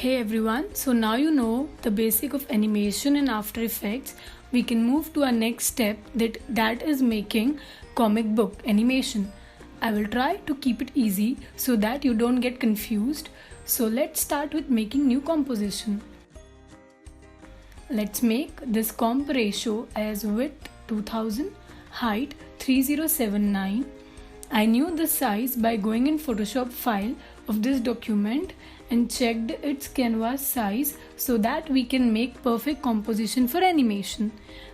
Hey everyone, so now you know the basic of animation in After Effects. We can move to our next step that is making comic book animation. I will try to keep it easy so that you don't get confused. So let's start with making new composition. Let's make this comp ratio as width 2000, height 3079. I knew the size by going in Photoshop file of this document and checked its canvas size so that we can make perfect composition for animation.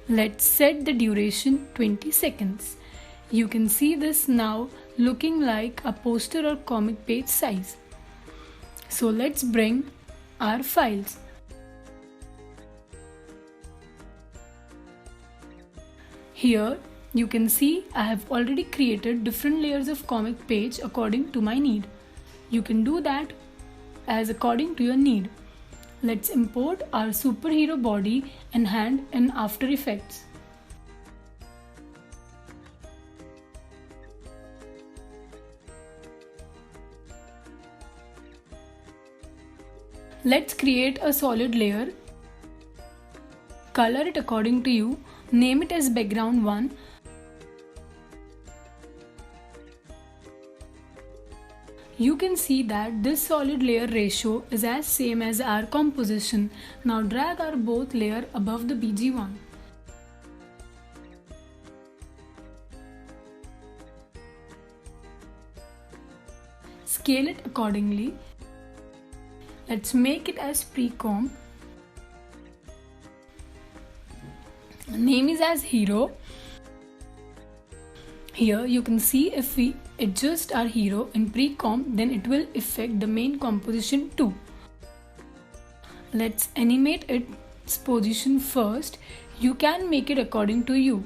Let's set the duration 20 seconds. You can see this now looking like a poster or comic page size. So let's bring our files. Here you can see I have already created different layers of comic page according to my need. You can do that as according to your need. Let's import our superhero body and hand in After Effects. Let's create a solid layer. Color it according to you. Name it as background 1. You can see that this solid layer ratio is as same as our composition. Now drag our both layer above the BG1. Scale it accordingly. Let's make it as pre-comp. Name is as hero. Here you can see if we adjust our hero in pre-comp, then it will affect the main composition too. Let's animate its position first. You can make it according to you.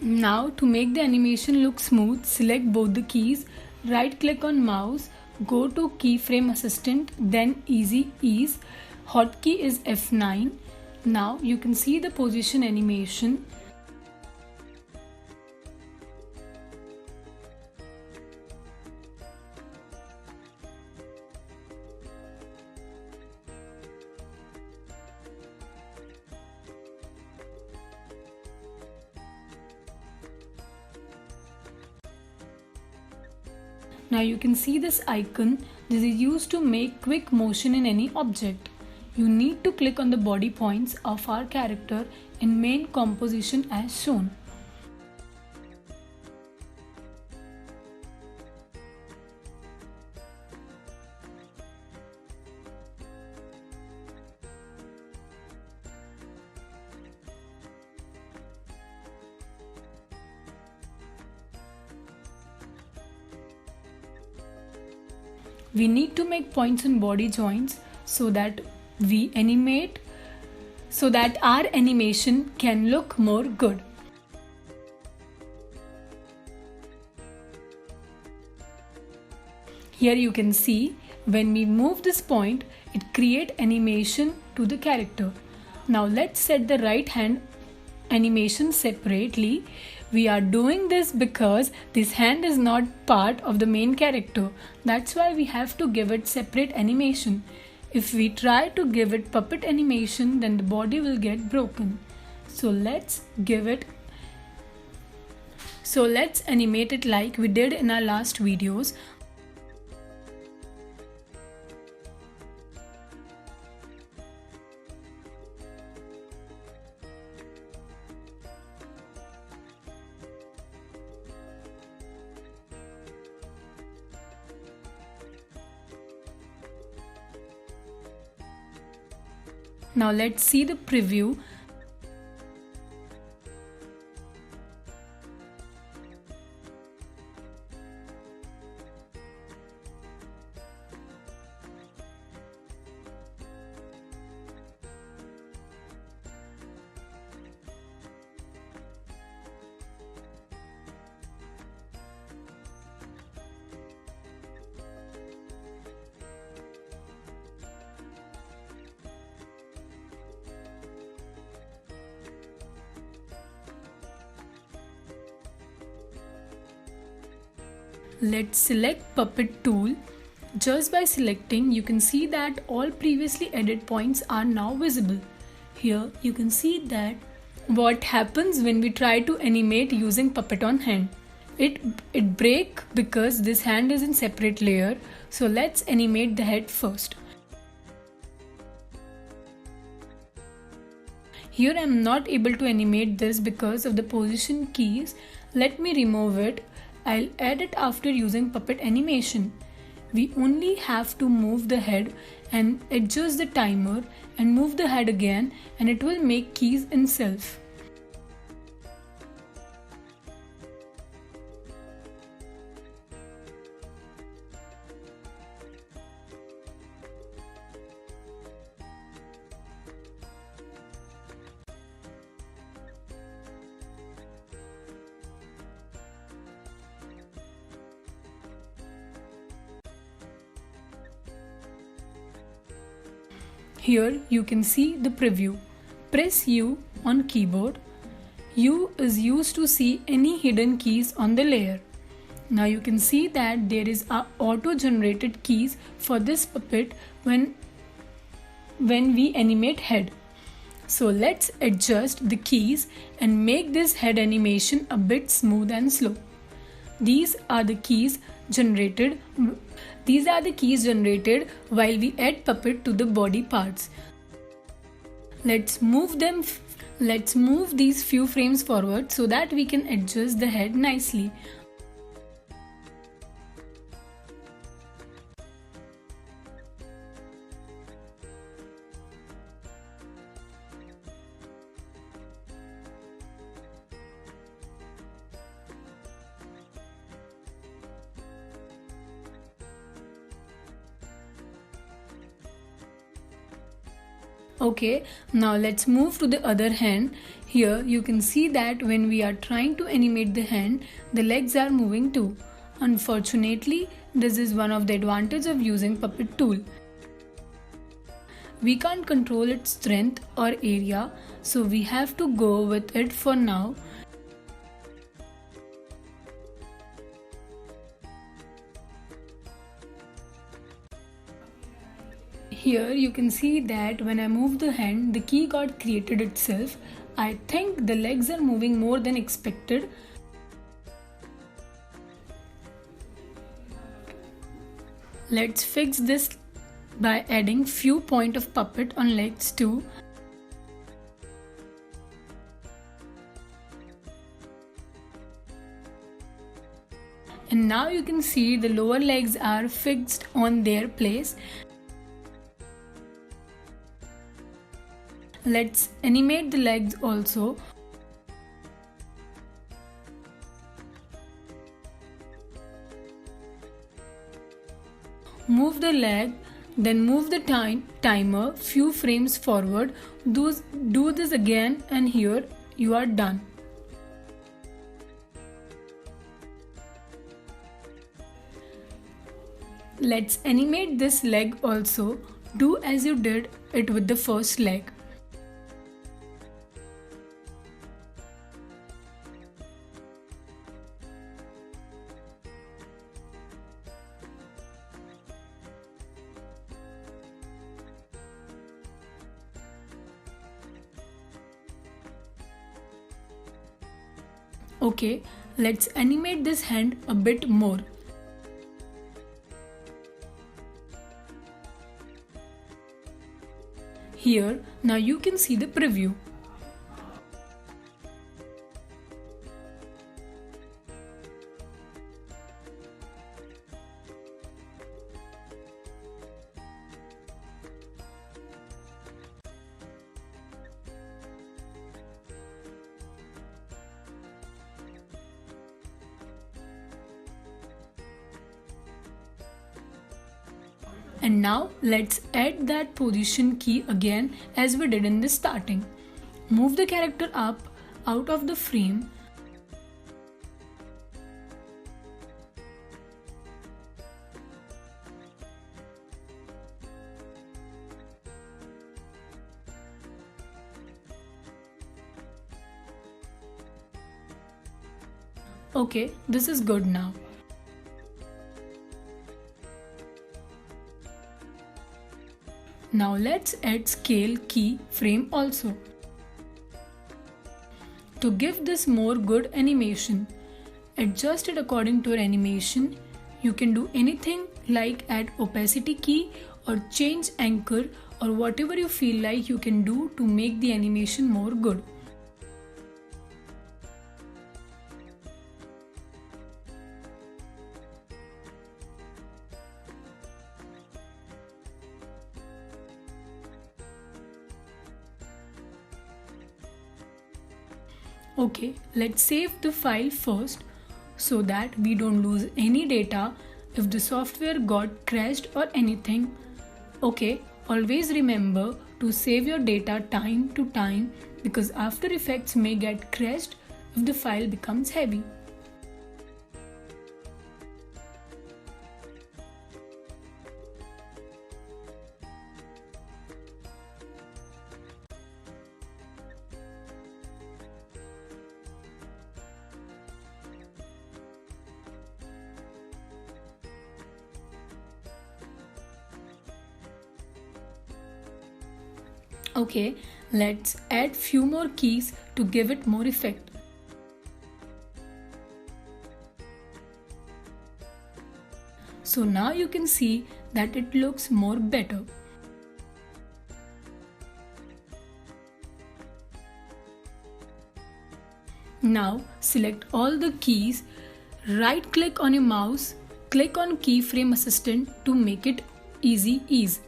Now to make the animation look smooth, select both the keys, right click on mouse, go to keyframe assistant, then easy ease, hotkey is F9. Now you can see the position animation. Now you can see this icon. This is used to make quick motion in any object. You need to click on the body points of our character in main composition as shown. We need to make points on body joints so that our animation can look more good. Here you can see when we move this point, it creates animation to the character. Now let's set the right hand animation separately. We are doing this because this hand is not part of the main character. That's why we have to give it separate animation. If we try to give it puppet animation, then the body will get broken. So let's animate it like we did in our last videos. Now let's see the preview. Let's select Puppet tool. Just by selecting, you can see that all previously edited points are now visible. Here you can see that what happens when we try to animate using Puppet on hand. It breaks because this hand is in separate layer. So let's animate the head first. Here I am not able to animate this because of the position keys. Let me remove it. I'll add it after using Puppet animation. We only have to move the head and adjust the timer and move the head again, and it will make keys itself. Here you can see the preview. Press U on keyboard. U is used to see any hidden keys on the layer. Now you can see that there is a auto-generated keys for this puppet when we animate head. So let's adjust the keys and make this head animation a bit smooth and slow. These are the keys generated while we add puppet to the body parts. Let's move these few frames forward so that we can adjust the head nicely. Okay, now let's move to the other hand. Here you can see that when we are trying to animate the hand, the legs are moving too. Unfortunately, this is one of the advantages of using Puppet tool. We can't control its strength or area, so we have to go with it for now. Here you can see that when I move the hand, the key got created itself. I think the legs are moving more than expected. Let's fix this by adding few points of puppet on legs too. And now you can see the lower legs are fixed on their place. Let's animate the legs also. Move the leg, then move the timer few frames forward. Do this again, and here you are done. Let's animate this leg also. Do as you did it with the first leg. Okay, let's animate this hand a bit more. Here, now you can see the preview. And now let's add that position key again as we did in the starting. Move the character up out of the frame. Okay, this is good now. Now let's add scale key frame also. To give this more good animation, adjust it according to your animation. You can do anything like add opacity key or change anchor or whatever you feel like you can do to make the animation more good. Okay, let's save the file first so that we don't lose any data if the software got crashed or anything. Okay, always remember to save your data time to time because After Effects may get crashed if the file becomes heavy. Okay, let's add few more keys to give it more effect. So now you can see that it looks more better. Now select all the keys, right click on your mouse, click on Keyframe Assistant to make it easy ease.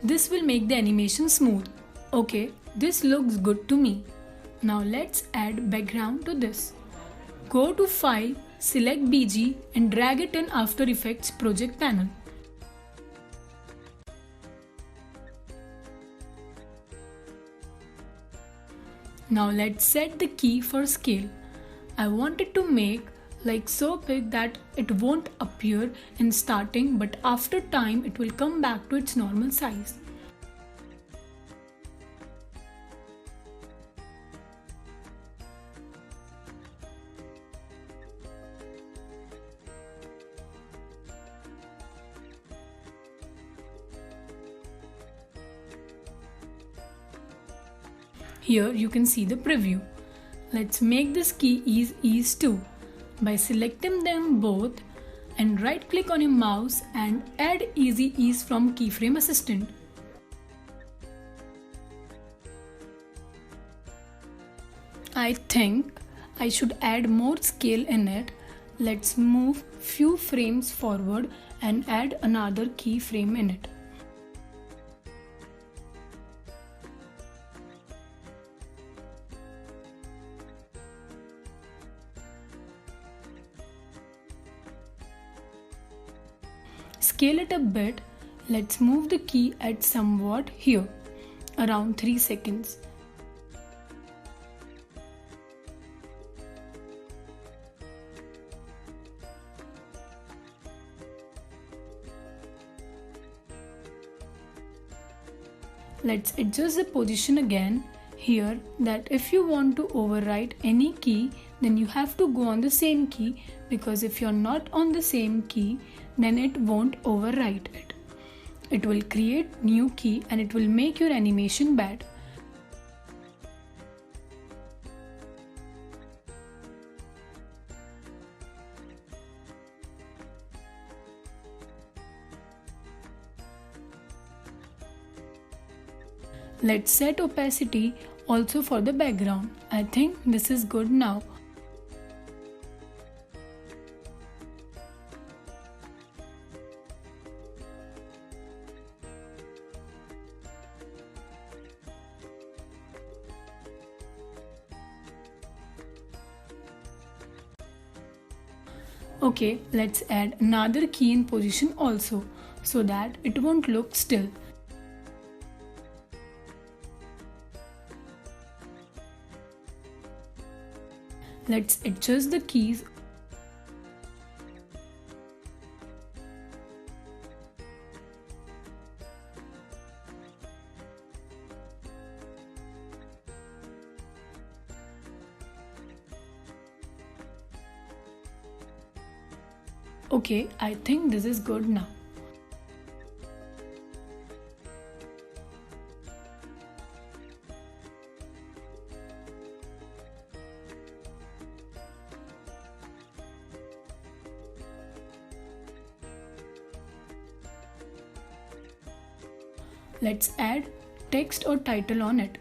This will make the animation smooth. Okay, this looks good to me. Now let's add background to this. Go to File, select BG and drag it in After Effects project panel. Now let's set the key for scale. I want it to make like so big that it won't appear in starting, but after time it will come back to its normal size. Here you can see the preview. Let's make this key ease too by selecting them both and right click on your mouse and add easy ease from Keyframe Assistant. I think I should add more scale in it. Let's move few frames forward and add another keyframe in it. Scale it a bit. Let's move the key at somewhat here, around 3 seconds. Let's adjust the position again here, that if you want to overwrite any key, then you have to go on the same key, because if you're not on the same key, then it won't overwrite it. It will create new key and it will make your animation bad. Let's set opacity also for the background. I think this is good now. Okay, let's add another key in position also so that it won't look still. Let's adjust the keys. Okay, I think this is good now. Let's add text or title on it.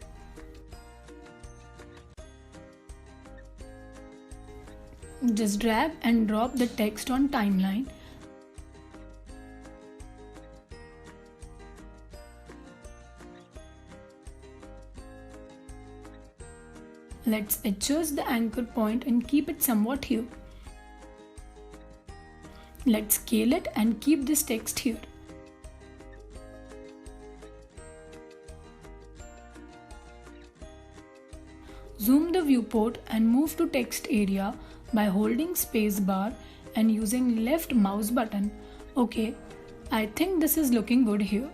Just drag and drop the text on timeline. Let's adjust the anchor point and keep it somewhat here. Let's scale it and keep this text here. Zoom the viewport and move to text area by holding spacebar and using left mouse button. Okay, I think this is looking good here.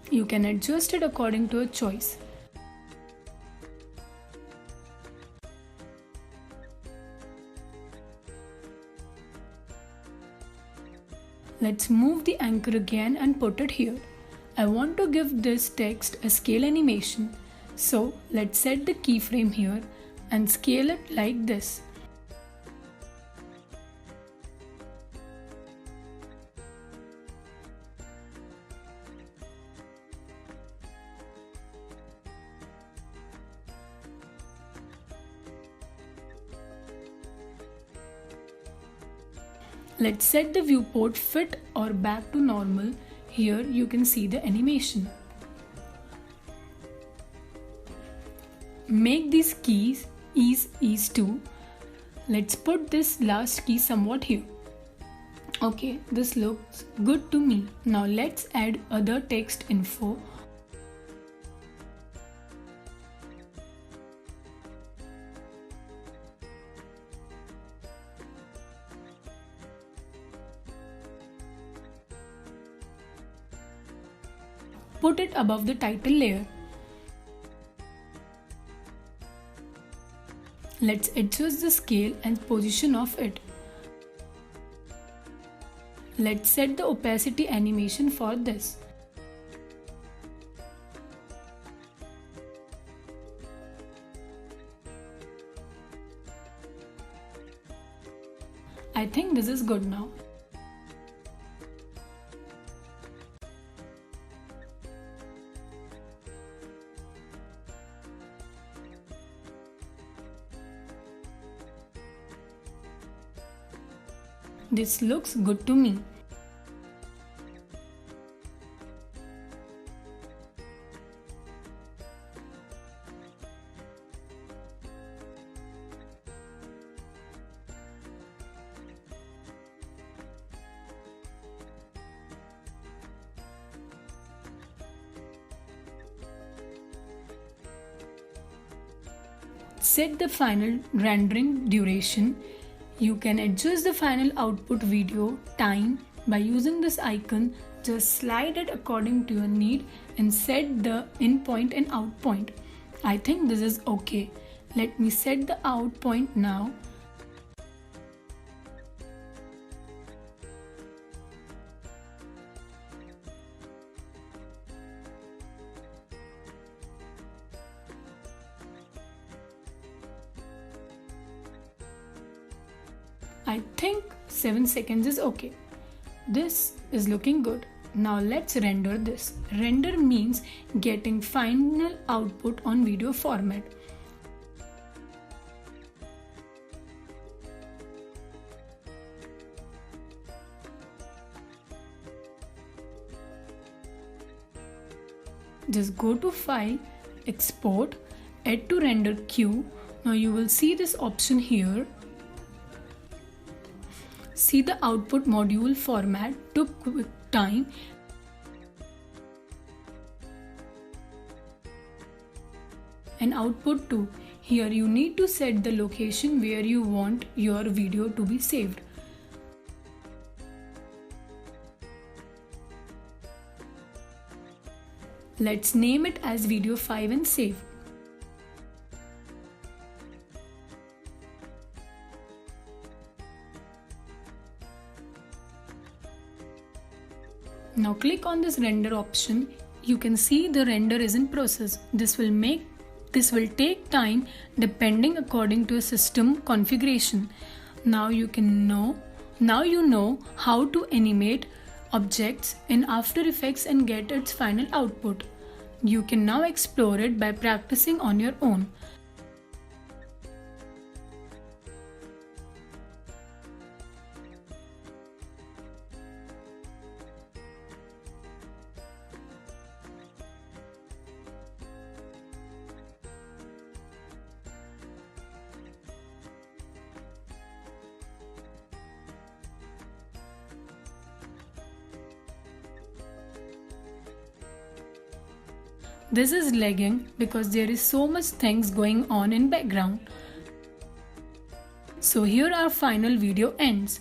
You can adjust it according to your choice. Let's move the anchor again and put it here. I want to give this text a scale animation. So let's set the keyframe here and scale it like this. Let's set the viewport fit or back to normal. Here you can see the animation. Make these keys ease 2. Let's put this last key somewhat here. Okay, this looks good to me. Now let's add other text info. Put it above the title layer. Let's adjust the scale and position of it. Let's set the opacity animation for this. I think this is good now. This looks good to me. Set the final rendering duration. You can adjust the final output video time by using this icon. Just slide it according to your need and set the in point and out point. I think this is okay. Let me set the out point now. I think 7 seconds is okay. This is looking good. Now let's render this. Render means getting final output on video format. Just go to File, Export, Add to Render Queue. Now you will see this option here. See the output module format took quick time. And output 2. Here you need to set the location where you want your video to be saved. Let's name it as video 5 and save. Now click on this render option. You can see the render is in process. This will take time depending according to a system configuration. Now you know how to animate objects in After Effects and get its final output. You can now explore it by practicing on your own. This is lagging because there is so much things going on in background. So here our final video ends.